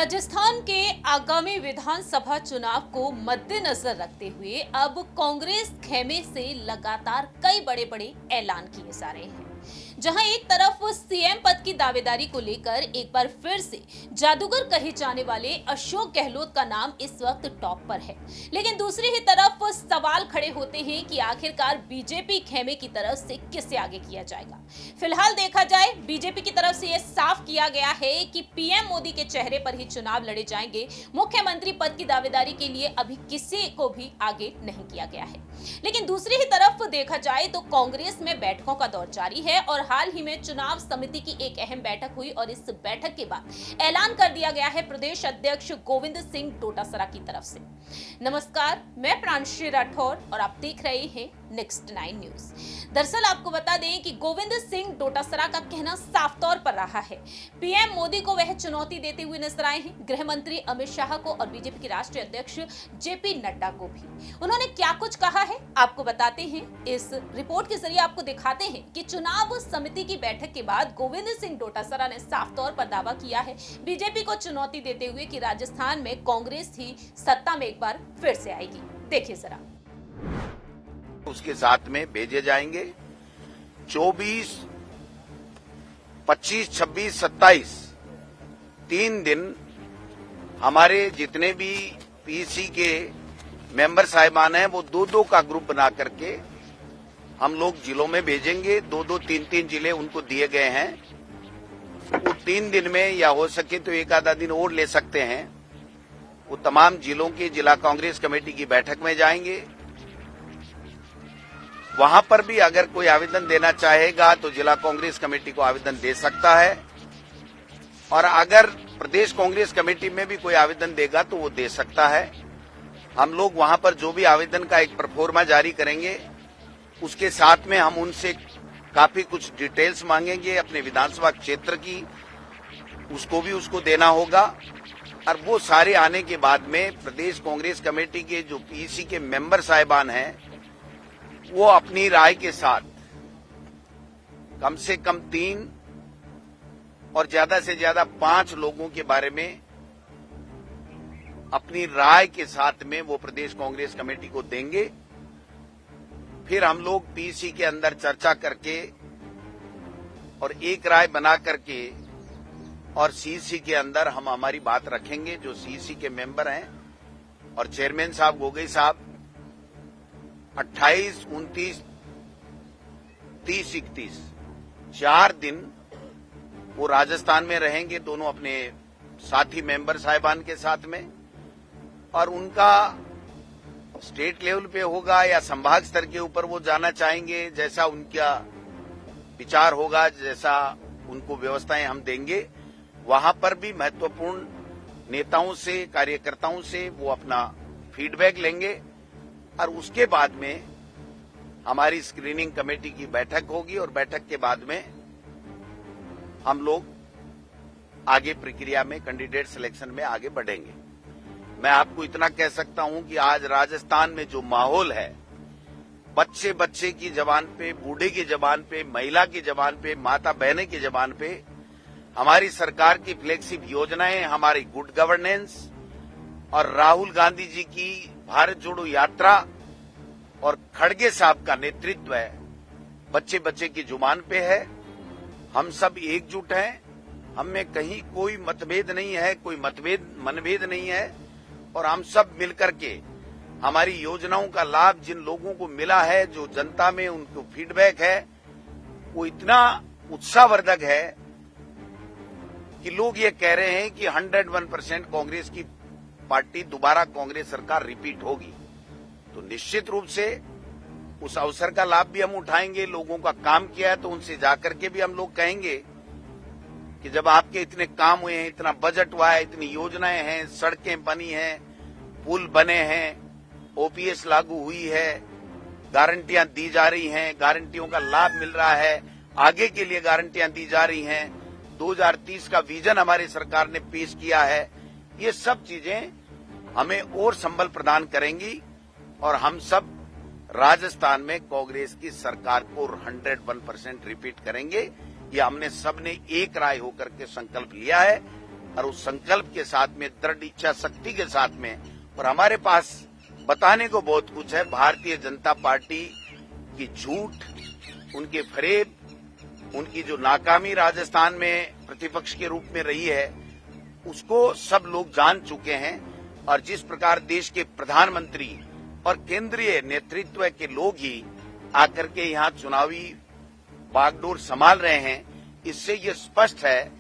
राजस्थान के आगामी विधानसभा चुनाव को मद्देनजर रखते हुए अब कांग्रेस खेमे से लगातार कई बड़े बड़े ऐलान किए जा रहे हैं। जहां एक तरफ सीएम पद की दावेदारी को लेकर एक बार फिर से जादूगर कहे जाने वाले अशोक गहलोत का नाम इस वक्त टॉप पर है, लेकिन दूसरी ही तरफ सवाल खड़े होते हैं कि आखिरकार बीजेपी खेमे की तरफ से किसे आगे किया जाएगा। फिलहाल देखा जाए, बीजेपी की तरफ से यह साफ किया गया है कि पीएम मोदी के चेहरे पर ही चुनाव लड़े जाएंगे। मुख्यमंत्री पद की दावेदारी के लिए अभी किसी को भी आगे नहीं किया गया है। लेकिन दूसरी ही तरफ देखा जाए तो कांग्रेस में बैठकों का दौर जारी है और हाल ही में चुनाव समिति की एक अहम बैठक हुई और इस बैठक के बाद ऐलान कर दिया गया है प्रदेश अध्यक्ष गोविंद सिंह डोटासरा की तरफ से। नमस्कार, मैं प्रांशी राठौर और आप देख रहे हैं नेक्स्ट 9 न्यूज। दरअसल आपको बता दें कि गोविंद सिंह डोटासरा का कहना साफ तौर पर रहा है, पीएम मोदी को वह चुनौती देते हुए नजर आए हैं, गृह मंत्री अमित शाह को और बीजेपी के राष्ट्रीय अध्यक्ष जेपी नड्डा को भी। उन्होंने क्या कुछ कहा है आपको बताते हैं, इस रिपोर्ट के जरिए आपको दिखाते हैं कि चुनाव समिति की बैठक के बाद गोविंद सिंह डोटासरा ने साफ तौर पर दावा किया है बीजेपी को चुनौती देते हुए कि राजस्थान में कांग्रेस ही सत्ता में एक बार फिर से आएगी। देखिए जरा। उसके साथ में भेजे जाएंगे 24, 25, 26, 27 3 दिन हमारे जितने भी पीसी के मेंबर साहिबान हैं वो 2-2 का ग्रुप बना करके हम लोग जिलों में भेजेंगे। 2-2, 3-3 जिले उनको दिए गए हैं। वो 3 दिन में या हो सके तो एक आधा दिन और ले सकते हैं। वो तमाम जिलों की जिला कांग्रेस कमेटी की बैठक में जाएंगे। वहां पर भी अगर कोई आवेदन देना चाहेगा तो जिला कांग्रेस कमेटी को आवेदन दे सकता है, और अगर प्रदेश कांग्रेस कमेटी में भी कोई आवेदन देगा तो वो दे सकता है। हम लोग वहां पर जो भी आवेदन का एक प्रोफार्मा जारी करेंगे उसके साथ में हम उनसे काफी कुछ डिटेल्स मांगेंगे अपने विधानसभा क्षेत्र की, उसको देना होगा। और वो सारे आने के बाद में प्रदेश कांग्रेस कमेटी के जो पीसी के मेंबर साहिबान हैं वो अपनी राय के साथ कम से कम 3 और ज्यादा से ज्यादा 5 लोगों के बारे में अपनी राय के साथ में वो प्रदेश कांग्रेस कमेटी को देंगे। फिर हम लोग पीसी के अंदर चर्चा करके और एक राय बना करके और सीसी के अंदर हम हमारी बात रखेंगे। जो सीसी के मेंबर हैं और चेयरमैन साहब गोगई साहब 28, 29, 30, 31 4 दिन वो राजस्थान में रहेंगे, दोनों अपने साथी मेंबर साहिबान के साथ में, और उनका स्टेट लेवल पे होगा या संभाग स्तर के ऊपर वो जाना चाहेंगे। जैसा उनका विचार होगा, जैसा उनको व्यवस्थाएं हम देंगे, वहां पर भी महत्वपूर्ण नेताओं से, कार्यकर्ताओं से वो अपना फीडबैक लेंगे। और उसके बाद में हमारी स्क्रीनिंग कमेटी की बैठक होगी और बैठक के बाद में हम लोग आगे प्रक्रिया में कैंडिडेट सिलेक्शन में आगे बढ़ेंगे। मैं आपको इतना कह सकता हूं कि आज राजस्थान में जो माहौल है, बच्चे बच्चे की जबान पे, बूढ़े की जबान पे, महिला की जबान पे, माता बहने की जबान पे हमारी सरकार की फ्लैगशिप योजनाएं, हमारी गुड गवर्नेंस और राहुल गांधी जी की भारत जोड़ो यात्रा और खड़गे साहब का नेतृत्व है, बच्चे बच्चे की जुबान पे है। हम सब एकजुट हैं, हम में कहीं कोई मतभेद नहीं है, कोई मनभेद नहीं है, और हम सब मिलकर के हमारी योजनाओं का लाभ जिन लोगों को मिला है, जो जनता में उनको फीडबैक है, वो इतना उत्साहवर्धक है कि लोग ये कह रहे हैं कि 101% कांग्रेस की पार्टी दोबारा कांग्रेस सरकार रिपीट होगी। तो निश्चित रूप से उस अवसर का लाभ भी हम उठाएंगे। लोगों का काम किया है तो उनसे जाकर के भी हम लोग कहेंगे कि जब आपके इतने काम हुए हैं, इतना बजट हुआ है, इतनी योजनाएं हैं, सड़कें बनी हैं, पुल बने हैं, ओपीएस लागू हुई है, गारंटियां दी जा रही हैं, गारंटियों का लाभ मिल रहा है, आगे के लिए गारंटियां दी जा रही हैं, 2030 का विजन हमारी सरकार ने पेश किया है। ये सब चीजें हमें और संबल प्रदान करेंगी और हम सब राजस्थान में कांग्रेस की सरकार को 101% रिपीट करेंगे। ये हमने सबने एक राय होकर के संकल्प लिया है। और उस संकल्प के साथ में, दृढ़ इच्छा शक्ति के साथ में, और हमारे पास बताने को बहुत कुछ है। भारतीय जनता पार्टी की झूठ, उनके फरेब, उनकी जो नाकामी राजस्थान में प्रतिपक्ष के रूप में रही है, उसको सब लोग जान चुके हैं। और जिस प्रकार देश के प्रधानमंत्री और केंद्रीय नेतृत्व के लोग ही आकर के यहाँ चुनावी बागडोर संभाल रहे हैं, इससे ये स्पष्ट है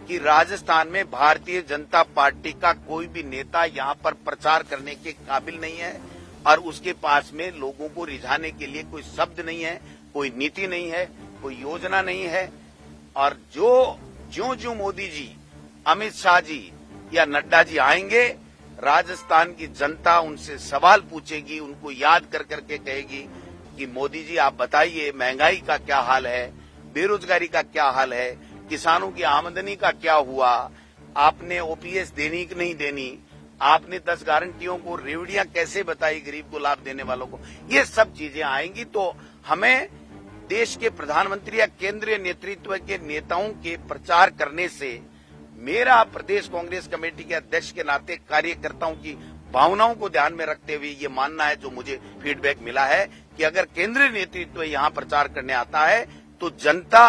कि राजस्थान में भारतीय जनता पार्टी का कोई भी नेता यहाँ पर प्रचार करने के काबिल नहीं है और उसके पास में लोगों को रिझाने के लिए कोई शब्द नहीं है, कोई नीति नहीं है, कोई योजना नहीं है। और ज्यों मोदी जी, अमित शाह जी या नड्डा जी आएंगे, राजस्थान की जनता उनसे सवाल पूछेगी, उनको याद कर करके कहेगी कि मोदी जी आप बताइए महंगाई का क्या हाल है, बेरोजगारी का क्या हाल है, किसानों की आमदनी का क्या हुआ, आपने ओपीएस देनी कि नहीं देनी, आपने 10 गारंटियों को रेवड़ियां कैसे बताई गरीब को लाभ देने वालों को। ये सब चीजें आएंगी तो हमें देश के प्रधानमंत्री या केंद्रीय नेतृत्व के नेताओं के प्रचार करने से, मेरा प्रदेश कांग्रेस कमेटी के अध्यक्ष के नाते कार्यकर्ताओं की भावनाओं को ध्यान में रखते हुए ये मानना है, जो मुझे फीडबैक मिला है, कि अगर केंद्रीय नेतृत्व यहाँ प्रचार करने आता है तो जनता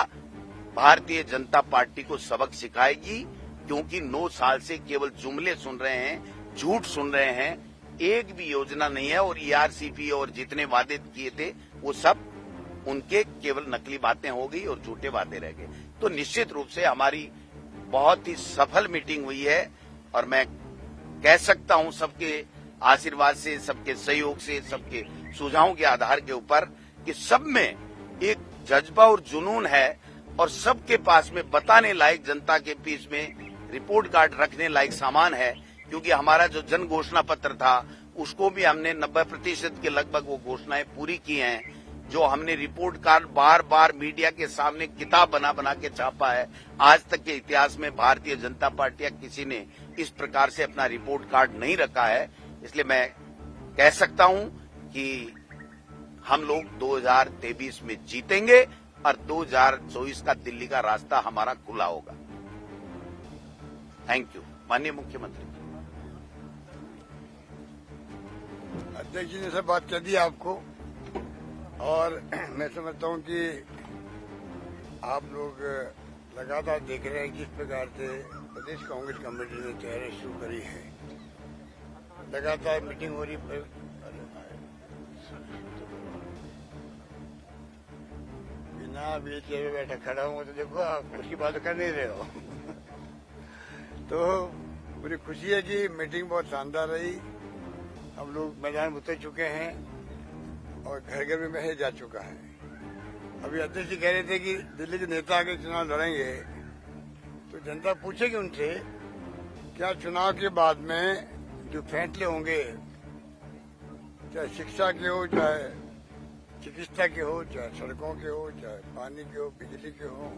भारतीय जनता पार्टी को सबक सिखाएगी, क्योंकि 9 साल से केवल जुमले सुन रहे हैं, झूठ सुन रहे हैं, एक भी योजना नहीं है। और ईआरसीपी और जितने वादे किए थे वो सब उनके केवल नकली बातें हो गई और झूठे वादे रह गए। तो निश्चित रूप से हमारी बहुत ही सफल मीटिंग हुई है और मैं कह सकता हूं सबके आशीर्वाद से, सबके सहयोग से, सबके सुझावों के आधार के ऊपर कि सब में एक जज्बा और जुनून है और सबके पास में बताने लायक, जनता के बीच में रिपोर्ट कार्ड रखने लायक सामान है। क्योंकि हमारा जो जन घोषणा पत्र था उसको भी हमने 90% के लगभग वो घोषणाएं पूरी की हैं। जो हमने रिपोर्ट कार्ड बार बार मीडिया के सामने किताब बना बना के छापा है, आज तक के इतिहास में भारतीय जनता पार्टी या किसी ने इस प्रकार से अपना रिपोर्ट कार्ड नहीं रखा है। इसलिए मैं कह सकता हूं कि हम लोग 2023 में जीतेंगे और 2024 का दिल्ली का रास्ता हमारा खुला होगा। Thank you. माननीय मुख्यमंत्री जी। अध्यक्ष जी ने सब बात कर दी आपको, और मैं समझता हूं कि आप लोग लगातार देख रहे हैं किस प्रकार से प्रदेश कांग्रेस कमेटी ने तैयारी शुरू करी है। लगातार मीटिंग हो रही है। बिना व्हीलचेयर में बैठा खड़ा हूँ तो देखो आप उसकी बात कर नहीं रहे हो। तो मुझे खुशी है कि मीटिंग बहुत शानदार रही। हम लोग मैदान में उतर चुके हैं और घर घर में मैसेज जा चुका है। अभी अध्यक्ष जी कह रहे थे कि दिल्ली के नेता आगे चुनाव लड़ेंगे तो जनता पूछेगी उनसे, क्या चुनाव के बाद में जो फैसले होंगे, चाहे शिक्षा के हो, चाहे चिकित्सा के हो, चाहे सड़कों के हो, चाहे पानी के हो, बिजली के हो,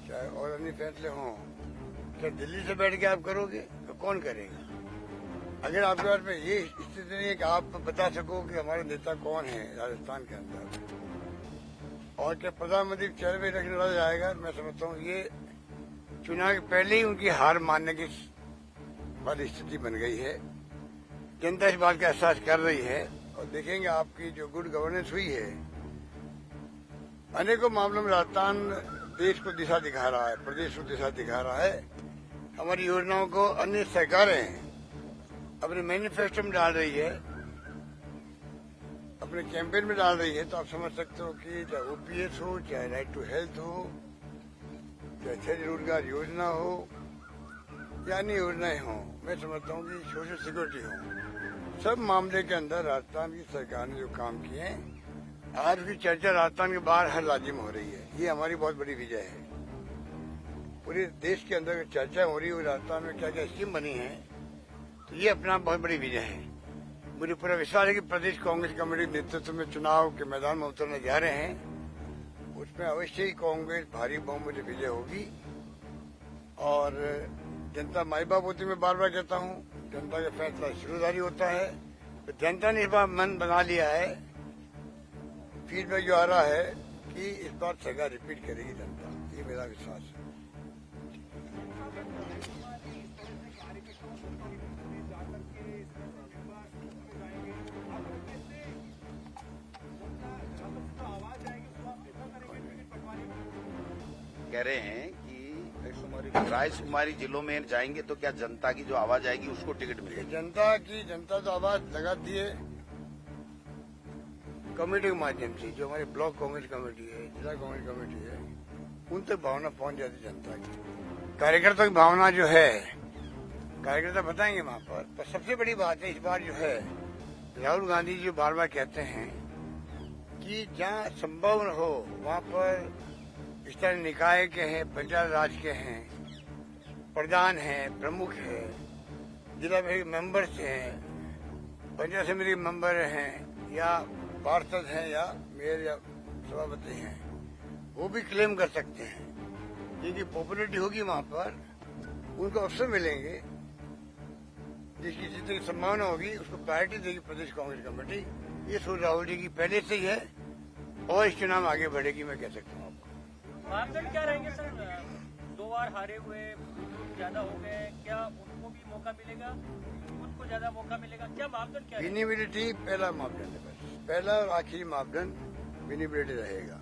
चाहे और अन्य फैसले हों, क्या दिल्ली से बैठ के आप करोगे तो कौन करेगा? अगर आपके पास में ये स्थिति नहीं है कि आप बता सको कि हमारे नेता कौन है राजस्थान के अंदर, और क्या प्रधानमंत्री चेहरे पे रखने वाला जाएगा, मैं समझता हूँ ये चुनाव के पहले ही उनकी हार मानने की वाली स्थिति बन गई है। जनता इस बात का एहसास कर रही है और देखेंगे आपकी जो गुड गवर्नेंस हुई है, अनेकों मामलों में राजस्थान देश को दिशा दिखा रहा है, प्रदेश को दिशा दिखा रहा है। हमारी योजनाओं को अन्य सरकारें अपने मैनिफेस्टो में डाल रही है, अपने कैंपेन में डाल रही है। तो आप समझ सकते हो कि चाहे ओपीएस हो, चाहे राइट टू हेल्थ हो, चाहे शहरी रोजगार योजना हो या अन्य योजनाएं हो, मैं समझता हूँ कि सोशल सिक्योरिटी हो, सब मामले के अंदर राजस्थान की सरकार ने जो काम किए हैं, आज की चर्चा राजस्थान के बाहर हर राज्य में हो रही है। ये हमारी बहुत बड़ी विजय है। पूरे देश के अंदर चर्चा हो रही है राजस्थान में क्या क्या स्कीम बनी है, तो ये अपना बहुत बड़ी विजय है। मुझे पूरा विश्वास है कि प्रदेश कांग्रेस कमेटी नेतृत्व में चुनाव के मैदान में उतरने जा रहे हैं, उसमें अवश्य ही कांग्रेस भारी बहुमत से विजय होगी। और जनता माई बाप होती, मैं बार बार कहता हूँ, जनता का फैसला शुरूदारी होता है। तो जनता ने इस बार मन बना लिया है, फीडबैक जो आ रहा है कि इस बार सरकार रिपीट करेगी जनता, ये मेरा विश्वास है। कह रहे हैं कि राय कुमारी जिलों में जाएंगे तो क्या जनता की जो आवाज आएगी उसको टिकट मिलेगी? जनता तो आवाज लगाती है कमेटी के माध्यम से, जो हमारी ब्लॉक कांग्रेस कमेटी है, जिला कांग्रेस कमेटी है, उन तक भावना पहुंच जाती जनता की। कार्यकर्ता की भावना जो है कार्यकर्ता बताएंगे वहां पर सबसे बड़ी बात है इस बार जो है, राहुल गांधी जी बार बार कहते हैं कि जहां संभव न हो वहां पर स्थानीय निकाय के हैं, पंचायत राज के हैं, प्रधान हैं, प्रमुख हैं, जिला मेंबर्स हैं, पंचायत समिति मेंबर हैं, या पार्षद हैं, या मेयर या सभापति हैं, वो भी क्लेम कर सकते हैं। क्योंकि पॉपुलरिटी होगी वहां पर, उनको अवसर मिलेंगे, जिसकी जितनी संभावना होगी उसको प्रायोरिटी देगी प्रदेश कांग्रेस कमेटी। ये सोच राहुल जी की पहले से ही है और इस चुनाव आगे बढ़ेगी, मैं कह सकता हूँ आपको। मापदंड क्या रहेंगे सर? 2 बार हारे हुए ज्यादा हो गए, क्या उनको भी मौका मिलेगा? उनको ज्यादा मौका मिलेगा? क्या मापदंड क्या है? विनिबिलिटी पहला मापदंड है, बस पहला और आखिरी मापदंड विनिबिलिटी रहेगा।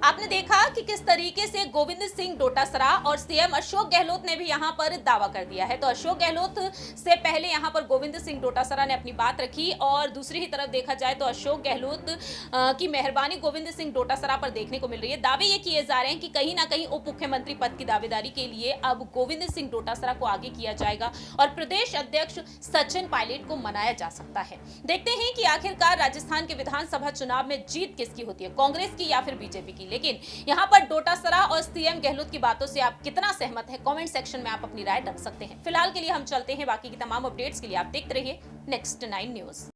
आपने देखा कि किस तरीके से गोविंद सिंह डोटासरा और सीएम अशोक गहलोत ने भी यहां पर दावा कर दिया है। तो अशोक गहलोत से पहले यहां पर गोविंद सिंह डोटासरा ने अपनी बात रखी, और दूसरी ही तरफ देखा जाए तो अशोक गहलोत की मेहरबानी गोविंद सिंह डोटासरा पर देखने को मिल रही है। दावे ये किए जा रहे हैं कि कहीं ना कहीं उप मुख्यमंत्री पद की दावेदारी के लिए अब गोविंद सिंह डोटासरा को आगे किया जाएगा और प्रदेश अध्यक्ष सचिन पायलट को मनाया जा सकता है। देखते हैं कि आखिरकार राजस्थान के विधानसभा चुनाव में जीत किसकी होती है, कांग्रेस की या फिर बीजेपी की। लेकिन यहां पर डोटासरा और सीएम गहलोत की बातों से आप कितना सहमत हैं, कमेंट सेक्शन में आप अपनी राय रख सकते हैं। फिलहाल के लिए हम चलते हैं, बाकी की तमाम अपडेट्स के लिए आप देखते रहिए नेक्स्ट 9 न्यूज।